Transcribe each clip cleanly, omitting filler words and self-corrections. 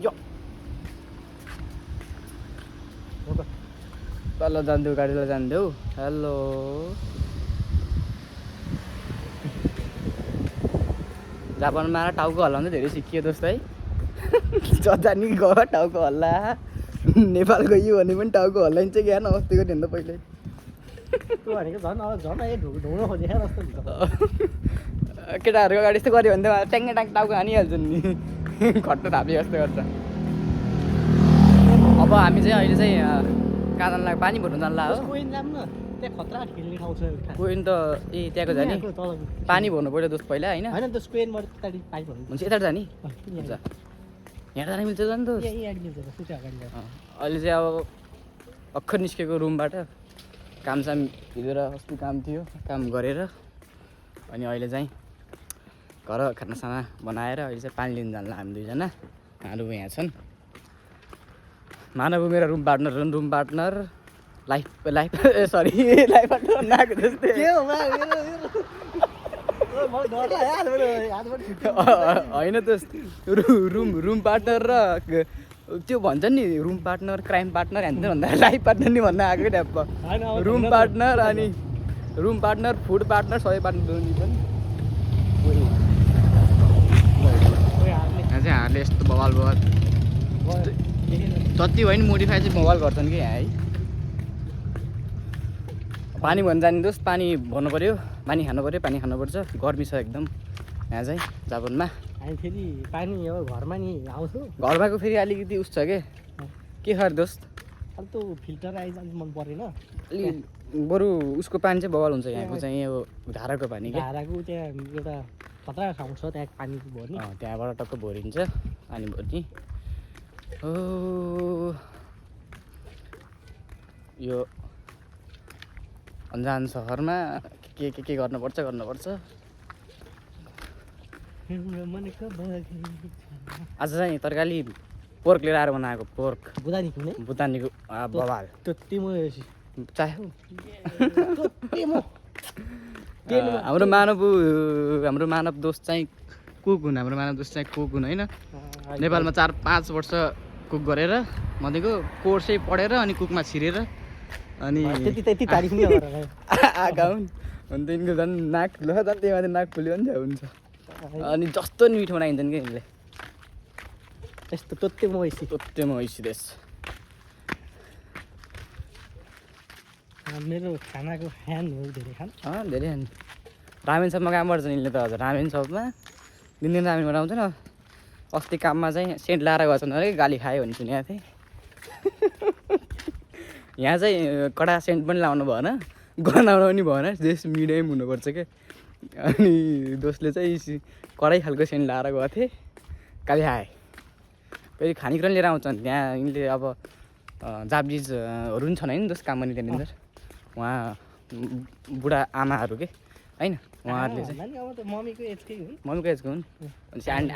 यो तल जान्थ्यौ गाडीलाई जान्थ्यौ हेलो जापानमा टाउको हल्लाउँदै धेरै सिकियो दोस्त है जता नि गयो टाउको हल्ला नेपाल गयो भने पनि टाउको हल्लाइन्छ ज्ञान अस्ति गऱ्यो नि त पहिल्यै केटाहरूको गाडी यस्तो गऱ्यो भने त ट्याङ्गे ट्याङ टाउको हानिहाल्छ नि खट्टो थापे जस्तो गर्छ अब हामी चाहिँ अहिले चाहिँ कहाँ जानु लाग्यो पानी भर्नु जानु लाग्यो कोइन त ए त्यहाँको जाने पानी भर्नु पऱ्यो दोस्त पहिला होइन हुन्छ यता जाने हुन्छ यहाँ जान मिल्छ नि त अहिले चाहिँ अब भर्खर निस्केको रुमबाट कामसाम हिँडेर अस्ति काम थियो काम गरेर अनि अहिले चाहिँ घर खानासाना बनाएर अहिले चाहिँ पानी लिन जान्ला हामी दुईजना हाम्रो यहाँ छन् मानव मेरो room partner life sorry life partner नआएको जस्तै होइन त रुम पार्टनर र त्यो भन्छ नि रुम पार्टनर क्राइम पार्टनर हेर्नु भन्दा लाइफ पार्टनर नि भन्न आएको ट्याप रुम पार्टनर अनि रुम पार्टनर फुड पार्टनर सबै पार्टनर पनि यहाँ चाहिँ हारले यस्तो बवाल जति भयो नि मोडिफाई चाहिँ मोबाइल गर्छन् कि यहाँ है पानी भन्न जाने दोस्त पानी भर्नु पऱ्यो पानी खानु पऱ्यो पानी खानुपर्छ गर्मी छ एकदम यहाँ चाहिँ जापानमा हामी फेरि पानी अब घरमा नि आउँछु घरमाको फेरि अलिकति उस छ के खर दोस्त अब त्यो फिल्टर आइज मन परेन अलि बरु उसको पानी चाहिँ बवाल हुन्छ यहाँको चाहिँ यो धाराको पानी क्या धाराको त्यहाँ एउटा खतरा ठाउँ छ त्यहाँ पानी भर्ने त्यहाँबाट टक्क भरिन्छ पानी भर्ने हो यो अन्जान सहरमा के गर्नुपर्छ आज चाहिँ तरकारी पोर्क लिएर आएर बनाएको पोर्क बुतानीको बवाल हाम्रो मानव दोस्त चाहिँ कुक हुन् होइन नेपालमा 4-5 वर्ष कुक गरेर भनेको कोर्सै पढेर अनि कुकमा छिरेर अनि त्यति तारिफ नै आएका हुन् अन्त यिनको झन् नाक ल झन् त्यही माथि नाक फुल्यो भने हुन्छ अनि जस्तो नि मिठो बनाइन्छन् क्या यिनले यस्तो तोत्तेमा हैसी देश मेरो खानाको फ्यान हो धेरै खान रामेन सपमा काम गर्छ यिनले त हजुर रामेन सपमा दिन रामेन बनाउँछ न अस्ति काममा चाहिँ सेन्ट लाएर गएछन् अरे गाली खायो भने सुनेको थिएँ यहाँ चाहिँ कडा सेन्ट पनि लाउनु भएन गनाउनु पनि भएन जेस मिडियम हुनुपर्छ क्या अनि दोस्तले चाहिँ कडै खालको सेन्ट लाएर गएको थिएँ गाली खाए फेरि खानेकुरा लिएर आउँछन् त्यहाँ यिनले अब जाबलिजहरू पनि छन् होइन दोस्त काम गर्ने त्यहाँनिर उहाँ बुढा आमाहरू के होइन उहाँहरूले चाहिँ मम्मीको एजकै हुन् अनि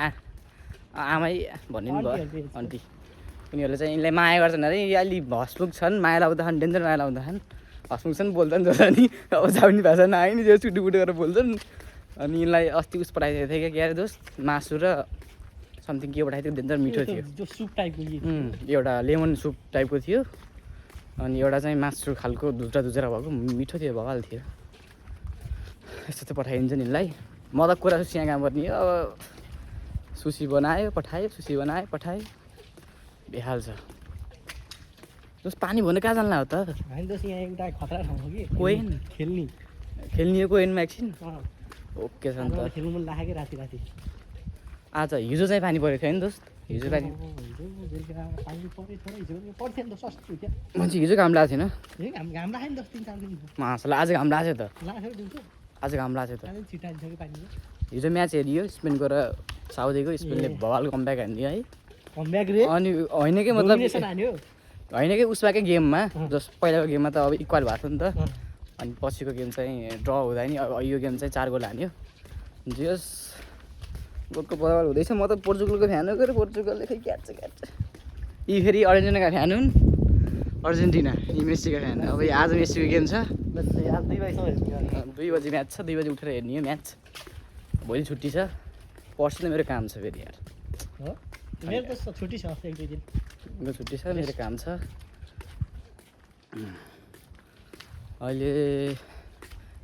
आमै भन्ने नि भयो आन्टी उनीहरूले चाहिँ यिनलाई माया गर्छन् अरे अलि हसमुख छन् माया लाउँदाखेरि डेन्जर माया लाउँदाखेरि हसमुख छन् बोल्छन् जस नि अब जापानी भाषा नआयो नि त्यो छुट्टी गरेर बोल्छन् अनि यिनलाई अस्ति उस पठाइदिएको थियो क्या दोस्त मासु र समथिङ के पठाइदिएको डेन्जर मिठो थियो सुप टाइपको एउटा लेमन सुप टाइपको थियो अनि एउटा चाहिँ मासु खालको धुज्रा भएको मिठो थियो भवाल थियो यस्तो चाहिँ पठाइदिन्छ नि यिनलाई म त कुरा सुसी यहाँ काम गर्ने हो अब सुसी बनायो पठायो बेहाल छ दोस्त पानी भन्नु कहाँ जान्ला हो त होइन दोस्त यहाँ एउटा खतरा ठाउँ हो कि कोइन खेल्ने कोइनमा एकछिन ओके छ नि त खेल्नु मन लाग्यो राति आज हिजो चाहिँ पानी परेको थियो नि दोस्त हिजो पानी मान्छे हिजो घाम लागेको थिएन मासलाई आज घाम लागेको थियो त हिजो म्याच हेरियो स्पेनको र साउदीको स्पेनले भवाल कमब्याक हान्दियो है अनि होइन कि मतलब होइन कि उसमाकै गेममा जस पहिलाको गेममा त अब इक्वल भएको थियो नि त अनि पछिको गेम चाहिँ ड्र हुँदा नि अब यो गेम चाहिँ 4 गोल हान्यो जस गोलको बराबर हुँदैछ म त पोर्चुगलको फ्यान हो गएर पोर्चुगलले खै क्याच यी फेरि अर्जेन्टिनाका फ्यान हुन् अर्जेन्टिना यी मेस्सीका फ्यान अब आज मेस्सीको गेम छ 2 बजी म्याच छ 2 बजी उठेर हेर्ने हो म्याच भोलि छुट्टी छ पर्सि त मेरो काम छ फेरि यार मेरो त छुट्टी छ 1-2 दिन मेरो छुट्टी छ मेरो काम छ अहिले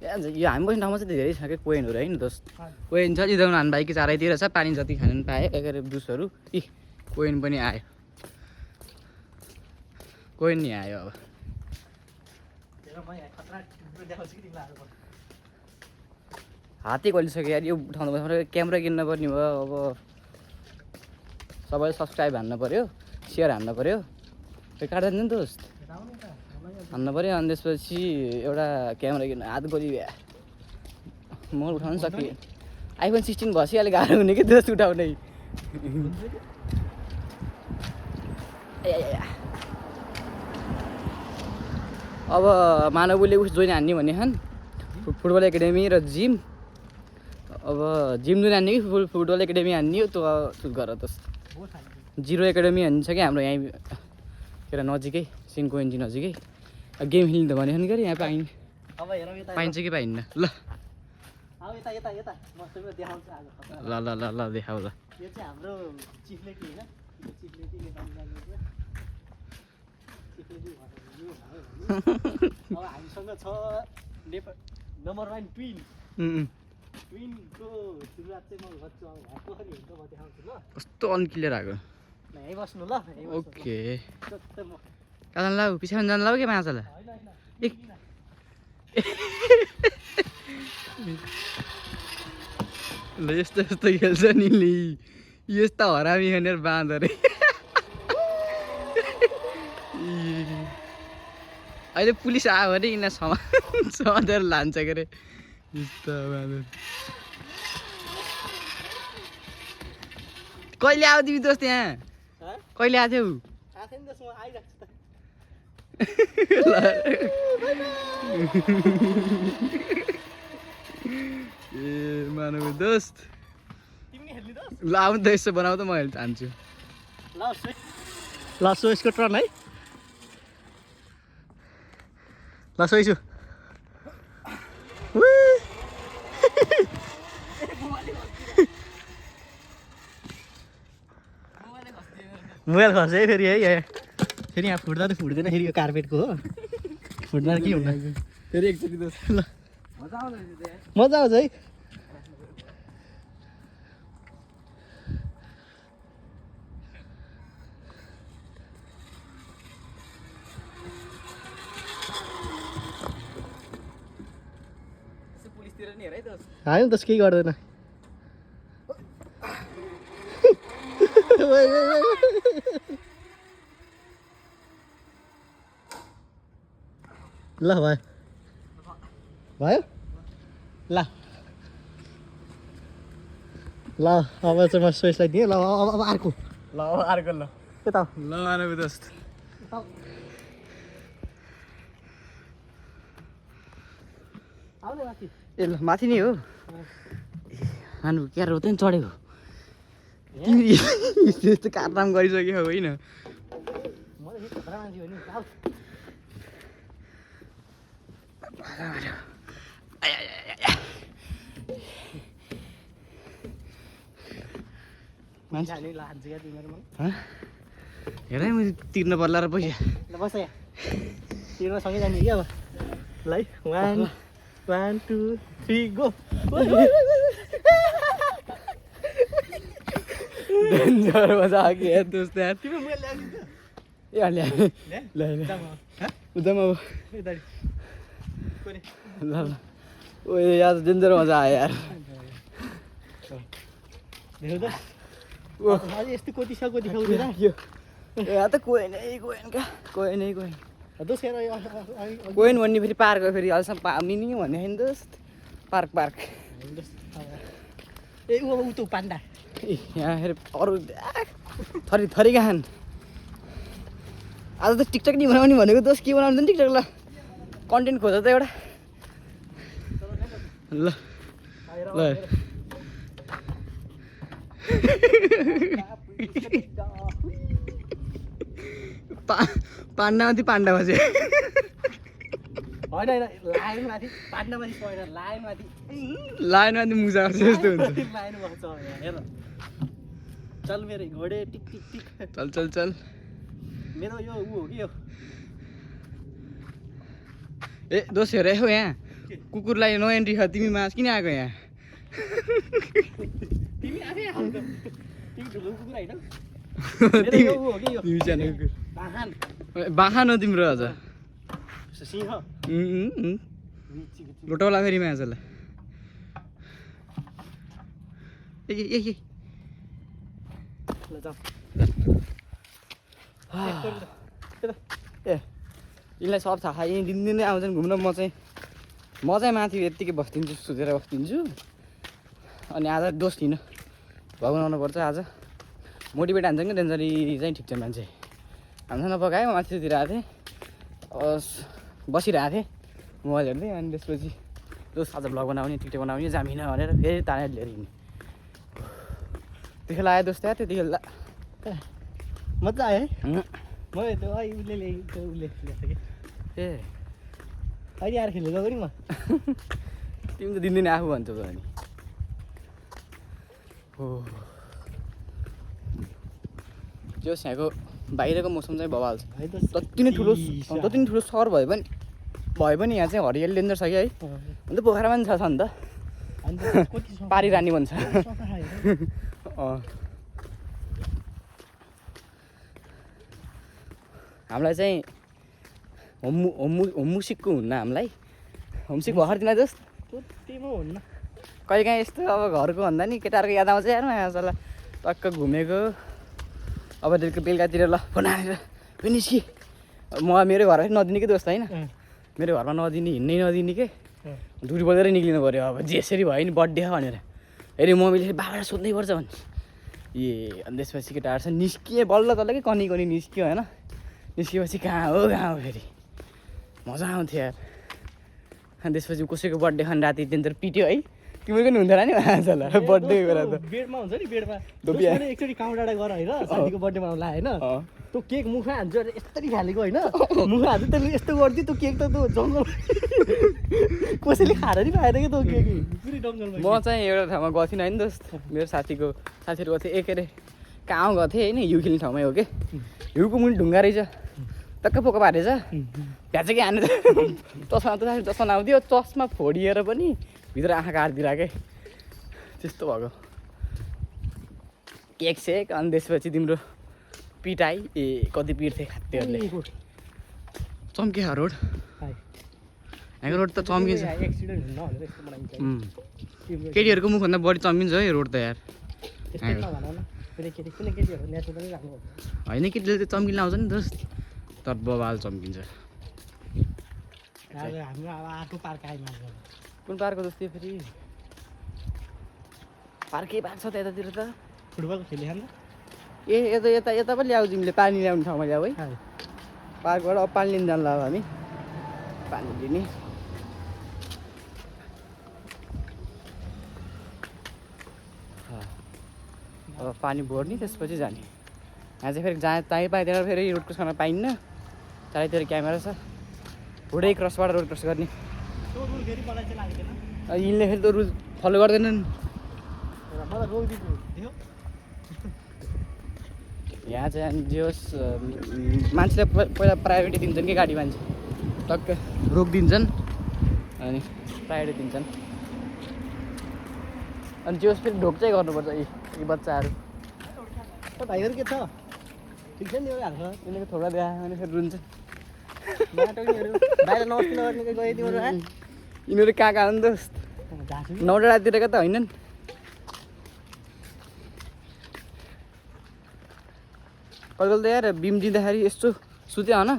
यो हामी बस्ने ठाउँमा चाहिँ धेरै छ क्या कोइनहरू होइन दोस्त कोइन छ जिदाउनु हान बाइक चारैतिर छ पानी जति खानु पनि पाएँ एघार जुसहरू कोइन पनि आयो कोइन नि आयो अब हातै गलिसक्यो यार यो ठाउँमा बस्नु क्यामेरा किन्न पर्ने भयो अब सबैले सब्सक्राइब हान्नु पऱ्यो सेयर हान्नु पऱ्यो त्यो काट्दैन नि दोस्त हान्नु पऱ्यो अनि त्यसपछि एउटा क्यामेरा किन्न हात गली म उठाउनु सकेँ आइफोन 16 भइसक्यो गाह्रो हुने कि दोस्त उठाउने अब मानवले उस जोइन हान्ने भने खान फुटबल एकाडेमी र जिम अब जिम जोइन हान्ने कि फुटबल एकाडेमी हान्ने हो त्यो चुज गर दोस्त 0 एकाडेमी हान्छ कि हाम्रो यहीँ के अरे नजिकै सिन्को एनजी नजिकै गेम खेल्नु त भने खान गरी यहाँ पाइन्छ पाइन्छ कि पाइन्न ल ल ल ल ल देखाऊ ल यो चाहिँ हाम्रो चिफ्लेटी हैन चिफ्लेटी अब हामीसँग छ नम्बर 1 ट्विन ट्विनको सुरुवात चाहिँ म गर्छु अब कसरी हुन्छ म देखाउँछु ल कस्तो अनक्लियर आएको यही बस्नु ल ओके कहाँ जानु लाऊ पछाडि जानु लाऊ कि माछालाई ल यस्तो यस्तो खेल्छ नि लि यस्तो हरामी खनेर बाँदर अहिले पुलिस आयो भने यिनीहरू समातेर लान्छ के अरे यस्तो बाँदर कहिले आऊ तिमी दोस्त यहाँ कहिले आएको थियौ ए मानव दोस्त ल आउनु त यसो बनाऊ त म हेर्न चाहन्छु ल सो यसको टर्न है ल सो यसो मोबाइल खस्छ है फेरि है फेरि यहाँ फुट्दा त फुट्दैन फेरि यो कार्पेटको हो फुट्दा के हुन्न फेरि एकचोटि दोस्त ल मजा आउँछ है पुलिसतिर नि हेर है दोस्त होइन त केही गर्दैन ल भयो भयो ल ल अब चाहिँ म सोचलाई दिएँ ल अब अर्को ल अर्को ल के त ल मानव दोस्त आउने माथि ए ल माथि नै हो मानु क्या रोते नि चढेको तिमी यस्तो कारनाम गरिसक्यो होइन म त खतरा मान्छे हो नि मान्छे लान्छ क्या तिमीहरू हेर है मैले तिर्नु पर्ला र पैसा ल बस यहाँ तिर्न सँगै जाने कि अब ल है 1 2 3 गो डेन्जर मजा आयो यार दोस्त यार तिम्रो मोबाइल ल्याइदिन्छ ए ल्या ल उदाम अब ल ल ओ यार डेन्जर मजा आयो यार देख्नु त ओ आज यस्तो कोति छ कोति खाउँदैन यो यहाँ त कोही नै क्या कोही नै दोस्रो कोइन भन्ने फेरि पार्क हो फेरि अहिलेसम्म मिनी भन्ने होइन दोस्त पार्क ए ऊ त पान्डा यहाँ फेरि अरू थरी थरीका खान् आज त टिकटक नि बनाउने भनेको दोस्त के बनाउनु त टिकटक ल कन्टेन्ट खोज त एउटा ल ल पाण्डामाथि पाण्डामा चाहिँ होइन लाइनमाथि पाण्डामाथि परेर लाइनमाथि मुजा आउँछ जस्तो हुन्छ लाइन भएको छ हेर चल मेरो घोडे टिक टिक टिक चल चल चल मेरो यो ऊ हो कि यो ए दोस्त हेर हो यहाँ कुकुरलाई नो एन्ट्री छ तिमी माझ किन आएको यहाँ तिमी आफै आऊ त तिमी ठुलो कुकुर हैन मेरो यो ऊ हो कि यो तिमी सानो कुकुर बाहान बाहान हो तिम्रो अझ सिंह लोटाउला फेरि माझलाई ए ल जाऊ ए यिनलाई सब थाहा छ यहीँ दिनदिनै आउँछन् घुम्न म चाहिँ माथि यत्तिकै बस्दिन्छु सुतेर बस्दिन्छु अनि आज दोष थिइनँ भगवान आउनुपर्छ आज मोटिभेट हान्छ कि डेन्जरी चाहिँ ठिक छ मान्छे खाना नपकाएँ म माथि सुतिरहेको थिएँ बसिरहेको थिएँ मोबाइल हेर्दै अनि त्यसपछि दोस्त आज भ्लग बनाउने टिकटक बनाउने जामिन भनेर फेरि तानेर लिएर हिँड्ने त्यतिखेर आयो दोस्त यहाँ त्यतिखेर मजा आयो है मैले त उसले कि ए अहिले आएर खेलेको पनि म तिमी त दिनदिनै आफू भन्छौ त अनि हो त्यो यहाँको बाहिरको मौसम चाहिँ बवाल छ जति नै ठुलो सहर भए पनि यहाँ चाहिँ हरियाली डेन्जर छ कि है अन्त पोखरामा पनि छ नि त पारी रानी भन्छ हामीलाई चाहिँ होमसिकको हुन्न हामीलाई होमसिक भर्खर दिन जस्तो हुन्न कहिले काहीँ यस्तो अब घरको भन्दा नि केटाहरूको याद आउँछ यार आजलाई टक्क घुमेको अब बेलुकातिर ल फोन हालेर निस्कि मेरो घरमा नदिने कि दोस्त होइन मेरो घरमा नदिने हिँड्नै नदिने के दुरी बजेर निक्लिनु पऱ्यो अब जेसरी भयो नि बर्थडे भनेर फेरि मम्मीले बाबालाई सोध्नै पर्छ भने ए अनि त्यसपछि केटाहरू छ निस्किएँ बल्ल तल्ल कि कनी निस्क्यो होइन निस्केपछि कहाँ हो फेरि मजा आउँथ्यो यार अनि त्यसपछि कसैको बर्थडे खान राति त्यहाँनिर पिट्यो है तिम्रो पनि हुँदैन नि आजल बर्थडे गरेर त बेडमा हुन्छ नि बेडमा एकचोटि काउँ डाँडा गर होइन साथीको बर्थडेमा आउला होइन त्यो केक मुखमा हान्छ यस्तरी खालेको होइन मुखमा हान्छ त्यसले यस्तो गरिदियो त्यो केक त त्यो जङ्गल कसैले खाएर नि पाएन कि त्यो केक पुरै जङ्गलमा म चाहिँ एउटा ठाउँमा गएको थिइनँ होइन दोस्त मेरो साथीहरू गएको थिएँ के अरे कहाँ गएको थिएँ होइन हिउँ खेल्ने ठाउँमै हो कि हिउँको मुनि ढुङ्गा रहेछ टक्क पोको पारेछ भ्याच कि हाने चस्मा आउँथ्यो चस्मा फोडिएर पनि भित्र आँखा काटिदिएर के त्यस्तो भएको केक सेक अनि त्यसपछि तिम्रो पिटाइ ए कति पिट्थे खात्तेहरूले चम्किया रोड यहाँको रोड त चम्किन्छ केटीहरूको मुखभन्दा बढी चम्किन्छ है रोड त यार होइन केटीले त चम्किन आउँछ नि दोस्त तर बबाल चम्किन्छ कुन पार्कको जस्तै फेरि पार्कै पार्क छ त यतातिर त फुटबल खेले ए यता पनि ल्याऊ तिमीले पानी ल्याउने ठाउँमा ल्याऊ है पार्कबाट अब पानी लिन जान्ला अब हामी पानी लिने अब पानी भर्ने त्यसपछि जाने यहाँ चाहिँ फेरि जहाँ त्यहीँ पाइदिएर फेरि रोड क्रस गर्न पाइन्न चारैतिर क्यामेरा छ हुँडै क्रसबाट रोड क्रस गर्ने यिनले फेरि त रुल फलो गर्दैनन् यहाँ चाहिँ जे होस् मान्छेलाई पहिला प्रायोरिटी दिन्छन् कि गाडी मान्छे टक्क रोकिदिन्छन् अनि प्रायोरिटी दिन्छन् अनि जे होस् फेरि ढोक चाहिँ गर्नुपर्छ यी बच्चाहरू भाइहरू के छ ठिक छ नि यिनीहरूको थोडा देखायो भने फेरि रुन्छ बाहिर नमस्ते नगर्ने गयो तिम्रो यिनीहरू कहाँ हो नि दोस्त नौडाँडातिरका त होइनन् कहिले त यार बिम दिँदाखेरि यस्तो सुत्यो होइन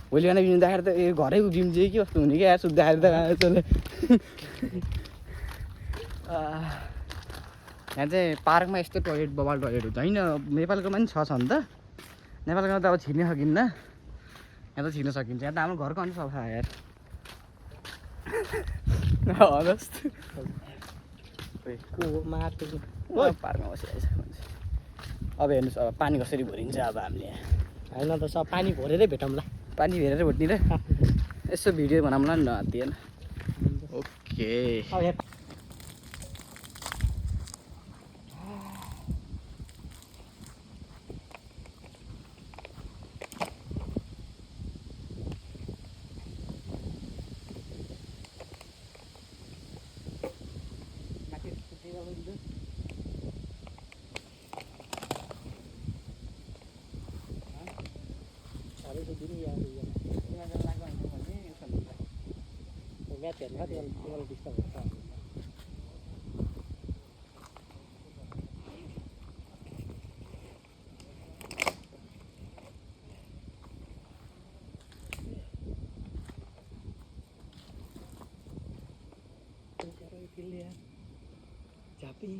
भोलि बिहान बिम दिँदाखेरि त ए घरैको बिम दियो कि कस्तो हुने क्या यार सुत्दाखेरि त यहाँ चाहिँ पार्कमा यस्तो टोइलेट बबाल टोइलेट हुन्छ होइन नेपालकोमा पनि छ नि त नेपालकोमा त अब छिर्न सकिन्न यहाँ त छिर्न सकिन्छ यहाँ त हाम्रो घरको अन्त सफा यार पार्कमा बसिरहेछ अब हेर्नुहोस् अब पानी कसरी भरिन्छ अब हामीले होइन त सब पानी भरेरै भेटौँला पानी भेरेर भट्ने र यसो भिडियो बनाउँला नि नहातिएन ओके तो दिन यार म्याच हेर्नु खा तिमीलाई डिस्टर्ब हुन्छ Japi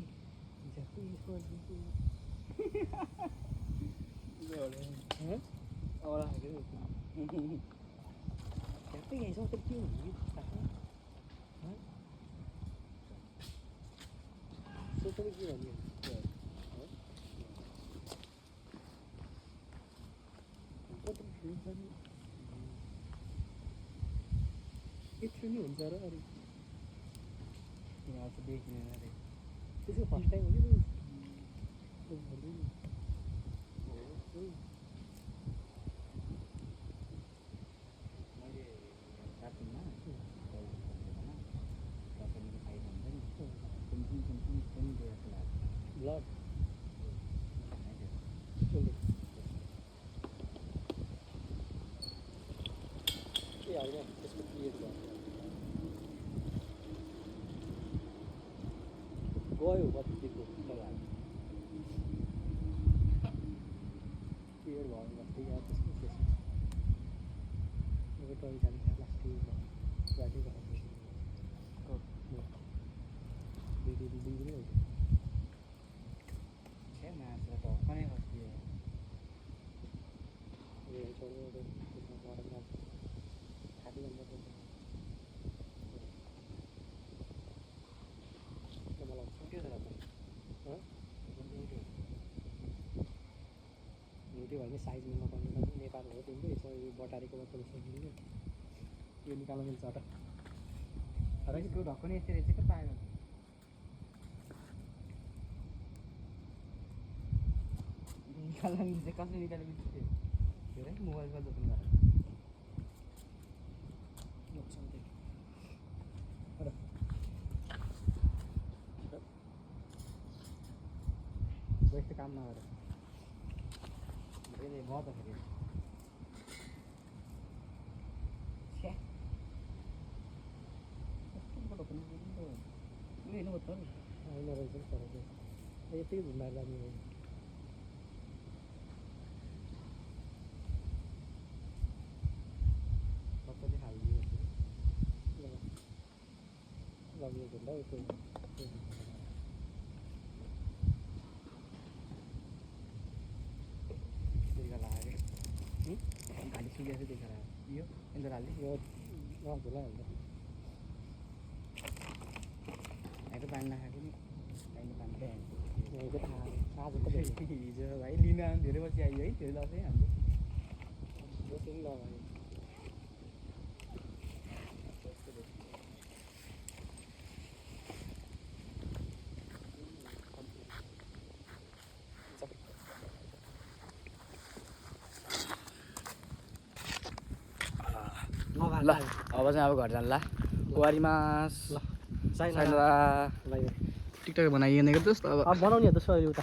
इसको orang gitu. Japi yang so kecil gitu. So kecil aja. Itu ni uncara hari. Yang aku देखने वाले. Itu first time gitu. Blood. ये आ गया इसको क्लियर कर गयो बत्तीको तल क्लियर भयो बत्ती यार त्यसको शेष अब टोल जान्छ प्लास्टिक गाडी भयो दिदी हो छे मात्र त कनै बस्यो ये छोड्यो त्यसमा गरम खाली नम्बर ड्युटी भयो भने साइजमा नपर्ने पनि नेपाल हो तिम्रो यसो यो बटारीको बोतल सोध्नु यो निकाल्न मिल्छ त तर यसको ढक्कन यस्तै रहेछ के पाएन निकाल्न मिल्छ कसले निकाल्न मिल्छ त्यो हेर मोबाइलमा दोकान गरेर यस्तो काम नगरेर धेरै बहुत फेरि छे कस्तो पनि उयो हेर्नु पर्छ नि होइन रहेछ तर यति घुमाएर जाने हो सबैले हालिदियो लग्यो भन्दा यस्तो गाड़ी सुविधा से दिख रहा है यो इंदर डाल दी यो वहाँ बोला है अंदर ऐसे पानी है कि नहीं पानी पानी है ये तो था आज तो जो भाई लीना धीरे बच्चे आई है धीरे लाते हैं हम दो तीन लोग हैं ल अब चाहिँ अब घर जान्ला बुहारीमा टिकटक बनाइएन जस्तो अब बनाउने त सर एउटा